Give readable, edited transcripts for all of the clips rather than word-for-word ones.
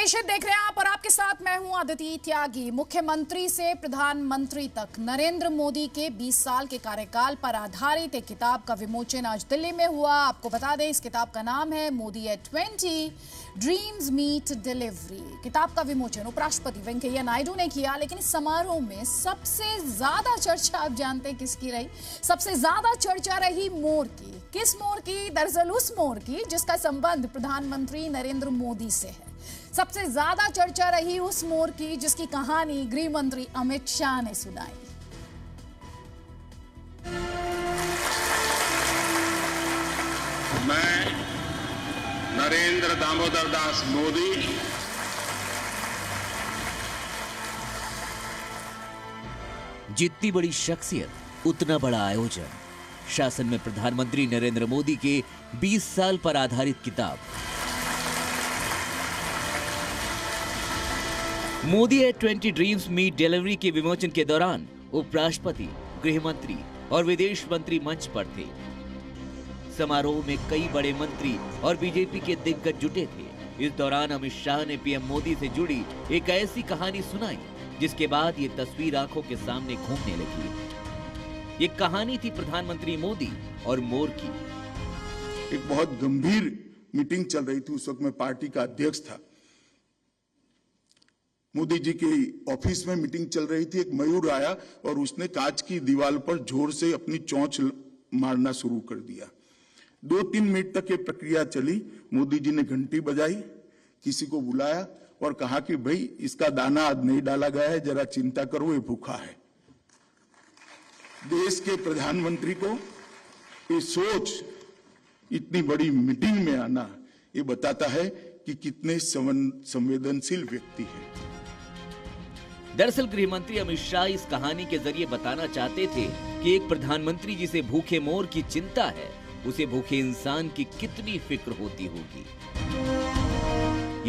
निश्चित देख रहे हैं आप और आपके साथ मैं हूं अदिति त्यागी। मुख्यमंत्री से प्रधानमंत्री तक नरेंद्र मोदी के 20 साल के कार्यकाल पर आधारित एक किताब का विमोचन आज दिल्ली में हुआ। आपको बता दें, इस किताब का नाम है Modi at 20 dreams meet delivery. किताब का विमोचन उपराष्ट्रपति वेंकैया नायडू ने किया, लेकिन इस समारोह में सबसे ज्यादा चर्चा आप जानते हैं किसकी रही? सबसे ज्यादा चर्चा रही मोर की। किस मोर की? दरअसल उस मोर की जिसका संबंध प्रधानमंत्री नरेंद्र मोदी से है। सबसे ज्यादा चर्चा रही उस मोर की जिसकी कहानी गृह मंत्री अमित शाह ने सुनाई। मैं नरेंद्र दामोदर दास मोदी जितनी बड़ी शख्सियत उतना बड़ा आयोजन। शासन में प्रधानमंत्री नरेंद्र मोदी के 20 साल पर आधारित किताब Modi at 20 dreams meet delivery के विमोचन के दौरान उपराष्ट्रपति, गृह मंत्री और विदेश मंत्री मंच पर थे। समारोह में कई बड़े मंत्री और बीजेपी के दिग्गज जुटे थे। इस दौरान अमित शाह ने पीएम मोदी से जुड़ी एक ऐसी कहानी सुनाई जिसके बाद ये तस्वीर आंखों के सामने घूमने लगी। ये कहानी थी प्रधानमंत्री मोदी और मोर की। एक बहुत गंभीर मीटिंग चल रही थी। उस वक्त मैं पार्टी का अध्यक्ष था। मोदी जी के ऑफिस में मीटिंग चल रही थी। एक मयूर आया और उसने कांच की दीवार पर जोर से अपनी चोंच मारना शुरू कर दिया। 2-3 मिनट तक ये प्रक्रिया चली। मोदी जी ने घंटी बजाई, किसी को बुलाया और कहा कि भाई इसका दाना आज नहीं डाला गया है, जरा चिंता करो, ये भूखा है। देश के प्रधानमंत्री को ये सोच इतनी बड़ी मीटिंग में आना, ये बताता है कि कितने संवेदनशील व्यक्ति है। दरअसल गृह मंत्री अमित शाह इस कहानी के जरिए बताना चाहते थे कि एक प्रधानमंत्री जिसे भूखे मोर की चिंता है, उसे भूखे इंसान की कितनी फिक्र होती होगी।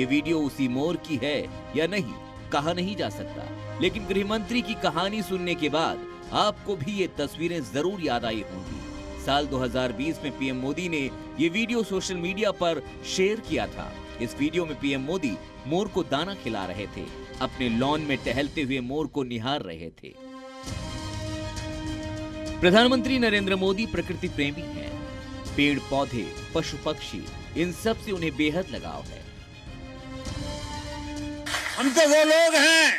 ये वीडियो उसी मोर की है या नहीं, कहा नहीं जा सकता, लेकिन गृह मंत्री की कहानी सुनने के बाद आपको भी ये तस्वीरें जरूर याद आई होंगी। साल 2020 में पीएम मोदी ने ये वीडियो सोशल मीडिया पर शेयर किया था। इस वीडियो में पीएम मोदी मोर को दाना खिला रहे थे, अपने लॉन में टहलते हुए मोर को निहार रहे थे। प्रधानमंत्री नरेंद्र मोदी प्रकृति प्रेमी हैं। पेड़ पौधे, पशु पक्षी, इन सब से उन्हें बेहद लगाव है। हम तो वो लोग हैं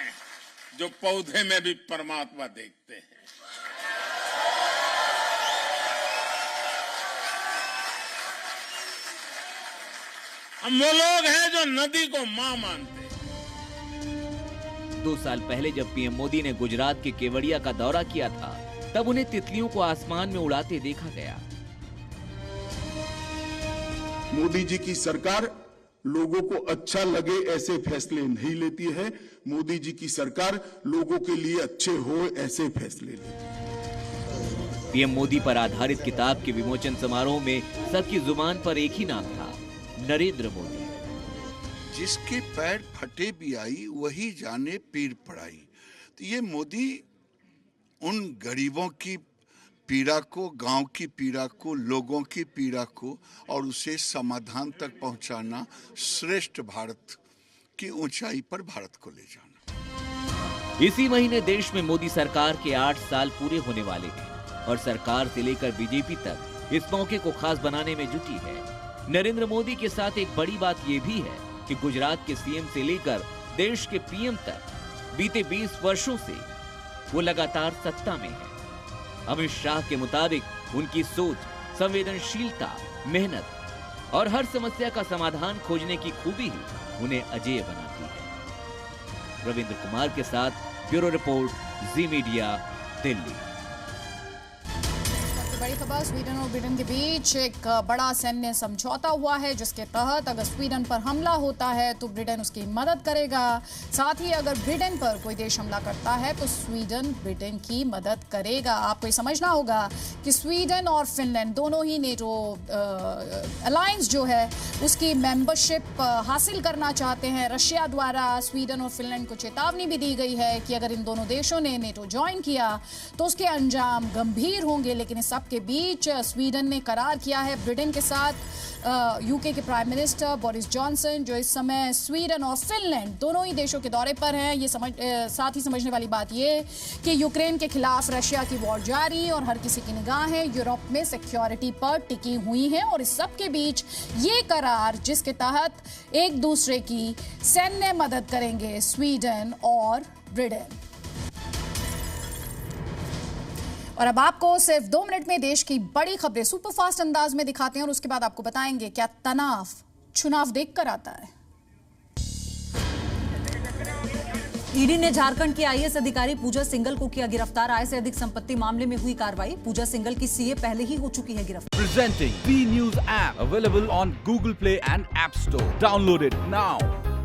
जो पौधे में भी परमात्मा देखते हैं। हम वो लोग हैं जो नदी को मां मानते हैं। 2 साल पहले जब पीएम मोदी ने गुजरात के केवड़िया का दौरा किया था, तब उन्हें तितलियों को आसमान में उड़ाते देखा गया। मोदी जी की सरकार लोगों को अच्छा लगे ऐसे फैसले नहीं लेती है। मोदी जी की सरकार लोगों के लिए अच्छे हो ऐसे फैसले लेती है। पीएम मोदी पर आधारित किताब के विमोचन समारोह में सबकी जुबान पर एक ही नाम था, नरेंद्र मोदी। जिसके पैर फटे भी आई वही जाने पीर पड़ाई। तो ये मोदी उन गरीबों की पीड़ा को, गांव की पीड़ा को, लोगों की पीड़ा को और उसे समाधान तक पहुंचाना, श्रेष्ठ भारत की ऊंचाई पर भारत को ले जाना। इसी महीने देश में मोदी सरकार के 8 साल पूरे होने वाले हैं और सरकार से लेकर बीजेपी तक इस मौके को खास बनाने में जुटी है। नरेंद्र मोदी के साथ एक बड़ी बात यह भी है कि गुजरात के सीएम से लेकर देश के पीएम तक बीते 20 वर्षों से वो लगातार सत्ता में है। अमित शाह के मुताबिक उनकी सोच, संवेदनशीलता, मेहनत और हर समस्या का समाधान खोजने की खूबी ही उन्हें अजेय बनाती है। रविंद्र कुमार के साथ ब्यूरो रिपोर्ट, जी मीडिया, दिल्ली। बड़ी खबर, स्वीडन और ब्रिटेन के बीच एक बड़ा सैन्य समझौता हुआ है, जिसके तहत अगर स्वीडन पर हमला होता है तो ब्रिटेन उसकी मदद करेगा। साथ ही अगर ब्रिटेन पर कोई देश हमला करता है तो स्वीडन ब्रिटेन की मदद करेगा। आपको ये समझना होगा कि स्वीडन और फिनलैंड दोनों ही नेटो अलायंस जो है उसकी मेंबरशिप हासिल करना चाहते हैं। रशिया द्वारा स्वीडन और फिनलैंड को चेतावनी भी दी गई है कि अगर इन दोनों देशों ने नेटो ज्वाइन किया तो उसके अंजाम गंभीर होंगे। लेकिन इस सब सबके बीच स्वीडन ने करार किया है ब्रिटेन के साथ। यूके के प्राइम मिनिस्टर बोरिस जॉनसन जो इस समय स्वीडन और फिनलैंड दोनों ही देशों के दौरे पर हैं। ये साथ ही समझने वाली बात ये कि यूक्रेन के खिलाफ रशिया की वॉर जारी और हर किसी की निगाहें यूरोप में सिक्योरिटी पर टिकी हुई हैं और इस सब के बीच ये करार जिसके तहत एक दूसरे की सैन्य मदद करेंगे स्वीडन और ब्रिटेन। और अब आपको सिर्फ 2 मिनट में देश की बड़ी खबरें सुपरफास्ट अंदाज में दिखाते हैं और उसके बाद आपको बताएंगे क्या तनाव चुनाव देखकर आता है। ईडी ने झारखंड की आईएएस अधिकारी पूजा सिंघल को किया गिरफ्तार। आय से अधिक संपत्ति मामले में हुई कार्रवाई। पूजा सिंघल की सीए पहले ही हो चुकी है गिरफ्तार। Presenting B News app available on Google Play and App Store. Download it now.